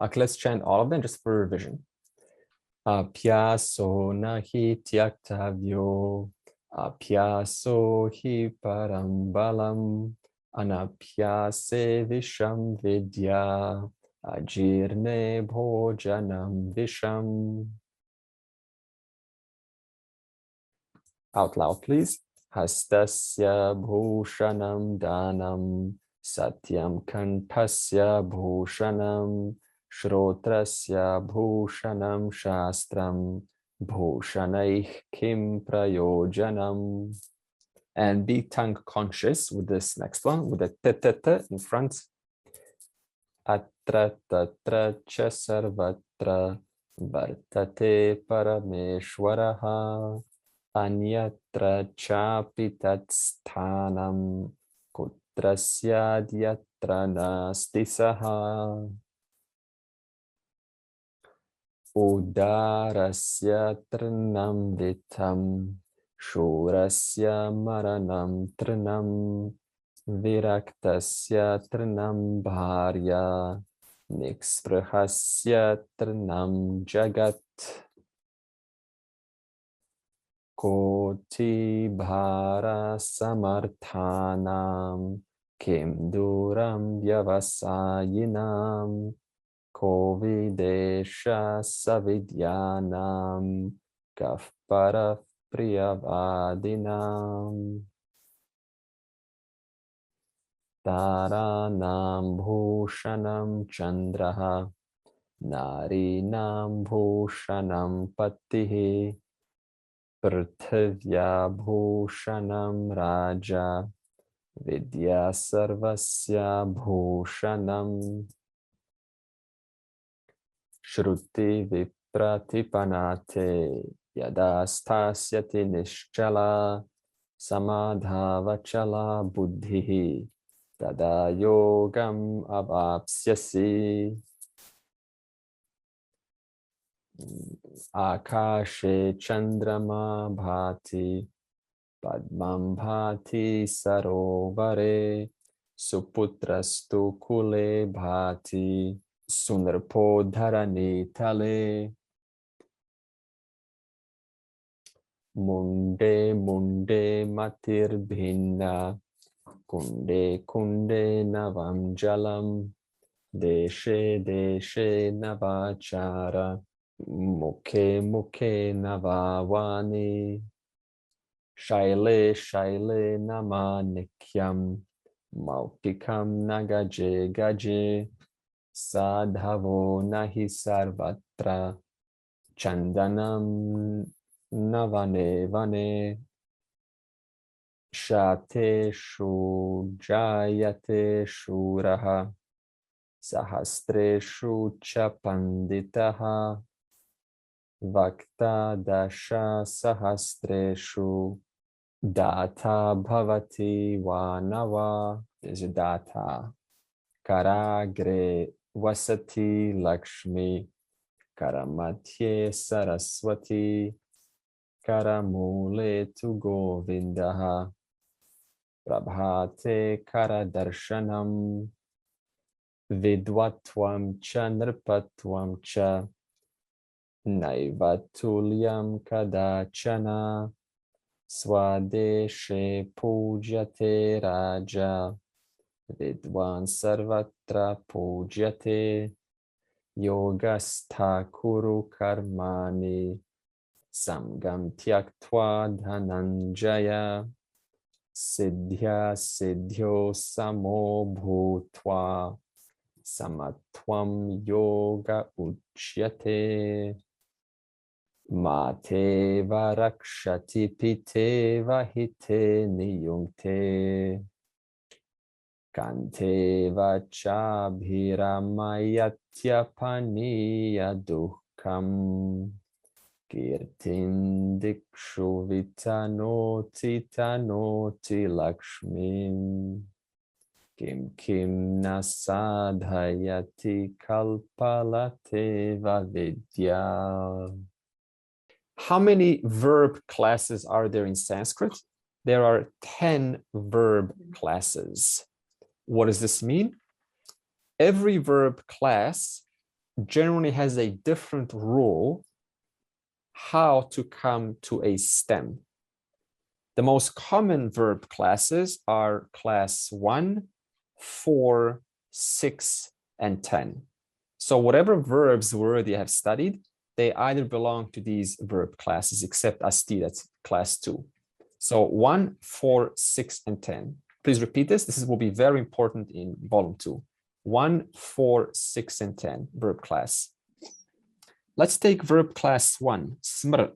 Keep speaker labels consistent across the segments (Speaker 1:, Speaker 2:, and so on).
Speaker 1: Okay, let's chant all of them just for revision. Apyaso nahi tyaktavyo, apyaso hi parambalam, anapyase visham vidya, ajirne bhojanam visham. Out loud, please. Hastasya bhushanam danam, satyam kanthasya bhushanam, shrotrasya bhushanam shastram, bhushanaih kim prayojanam. And be tongue conscious with this next one, with the t in front. Atra tatra cha sarvatra vartate parameshwaraha. Anyatra chapi tatsthanam kutrasyadhyatra nasti saha. Udarasya trinam vitam shurasya maranam trinam viraktasya trinam bharya niksprahasya trinam jagat. Koti bhara samarthanam kim duram vyavasayinam kovidesha savidyanam kafpara priyavadinam taranam bhushanam chandraha narinam bhushanam patihi Prithivya bhushanam raja vidya sarvasya bhushanam shruti vipratipanate yadastasyati nischala samadhavachala buddhihi tada yogam avapsyasi. Akashe chandrama bhati padmam bhati sarovare suputrastu kule bhati sunarpo dharani tale. Munde munde matir bhinna kunde kunde navam jalam deshe deshe navachara Mukhe mukhe navavani shaile shaile namanikyam maupikam nagaje gaje sadhavo nahi sarvatra chandanam navane vane shate shu jayate shuraha sahastreshu cha panditaha Vakta dasha sahastreshu data bhavati vanava. There's a data. Karagre vasati lakshmi karamatye saraswati karamule tu govindaha prabhate karadarshanam vidvatvam cha nrpatvam cha Naivatulyam kadachana swadeshe pujate raja vidwan sarvatra pujate yogastha kuru karmani samgam tyaktva dhananjaya siddhya siddhyo samo bhutva samatvam yoga uchyate. Mate varakshati pite vahite niyungte kante vachabhiramayatya paniya dukkam kirtin dikshu vitanoti tanoti lakshmim kim kim nasadhayati kalpalate vavidya. How many verb classes are there in Sanskrit? There are 10 verb classes. What does this mean? Every verb class generally has a different rule how to come to a stem. The most common verb classes are class 1, 4, 6, and 10. So whatever verbs we already have studied, they either belong to these verb classes, except asti, that's class 2. So 1, 4, 6, and 10. Please repeat this. This will be very important in volume 2. 1, 4, 6, and 10, verb class. Let's take verb class 1, smr.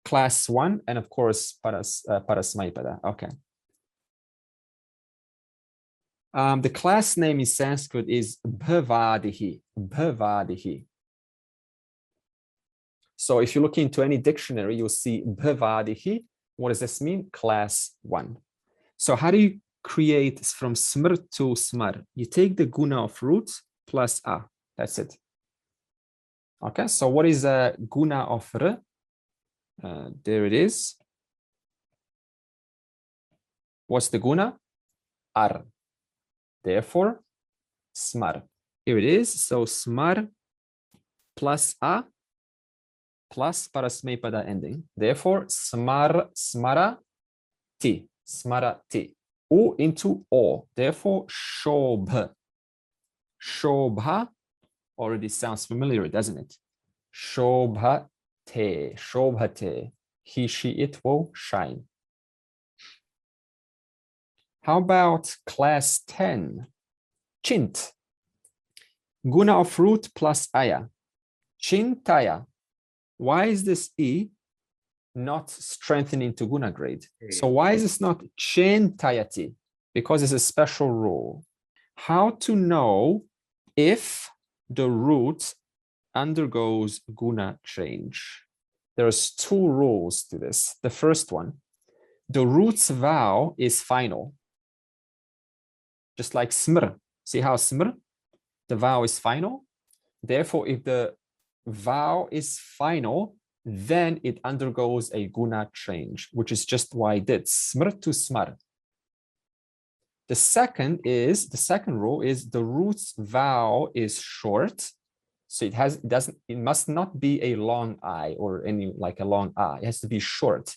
Speaker 1: Class 1, and of course, parasmaipada. Okay. The class name in Sanskrit is bhavadihi. Bhavadihi. So if you look into any dictionary, you'll see bhavadihi. What does this mean? Class 1. So how do you create from smr to smar? You take the guna of roots plus a. That's it. Okay, so what is a guna of r? There it is. What's the guna? Ar. Therefore, smar. Here it is. So smar plus a plus parasmaipada ending. Therefore, smar, smara, ti. Smara, ti. U into o. Therefore, shobha. Shobha already sounds familiar, doesn't it? Shobha te. Shobhate. He, she, it will shine. How about class 10? Chint. Guna of root plus aya. Chintaya. Why is this e not strengthened into guna grade? So why is this not chintayati? Because it's a special rule. How to know if the root undergoes guna change? There's 2 rules to this. The first one, the root's vowel is final. Just like smr. See how smr? The vowel is final. Therefore, if the vowel is final, then it undergoes a guna change, which is just why I did smr to smar. The second rule is the root's vowel is short. So it must not be a long I or any like a long I. It has to be short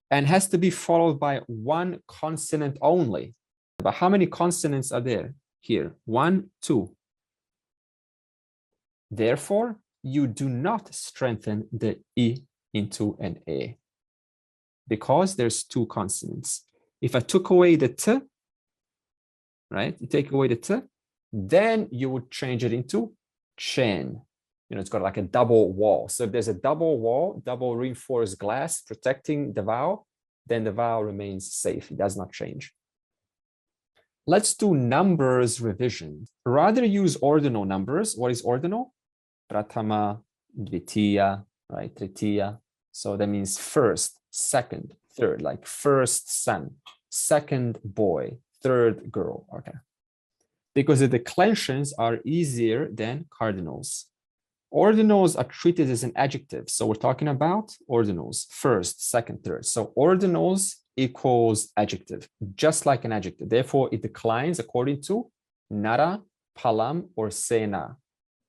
Speaker 1: and has to be followed by 1 consonant only. But how many consonants are there here? 1, 2. Therefore, you do not strengthen the I into an A because there's 2 consonants. If I took away the T, right? You take away the T, then you would change it into chen. You know, it's got like a double wall. So if there's a double wall, double reinforced glass protecting the vowel, then the vowel remains safe. It does not change. Let's do numbers revision. Rather use ordinal numbers. What is ordinal? Pratama, dvitiya, right? Tritiya. So that means first, second, third, like first son, second boy, third girl. Okay. Because the declensions are easier than cardinals. Ordinals are treated as an adjective. So we're talking about ordinals, first, second, third. So ordinals equals adjective, just like an adjective. Therefore, it declines according to nara, palam, or sena.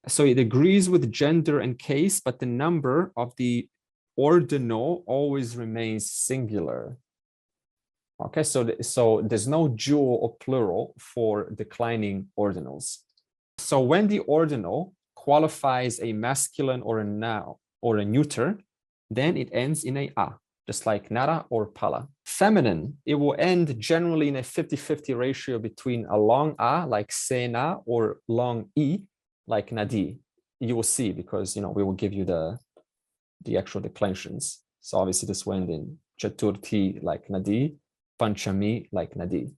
Speaker 1: So it agrees with gender and case, but the number of the ordinal always remains singular. Okay, so there's no dual or plural for declining ordinals. So when the ordinal qualifies a masculine or a noun or a neuter, then it ends in a just like nara or pala. Feminine, it will end generally in a 50-50 ratio between a long like sena or long I like nadi. You will see because we will give you the actual declensions. So obviously this will end in chaturthi like nadi, panchami like nadi.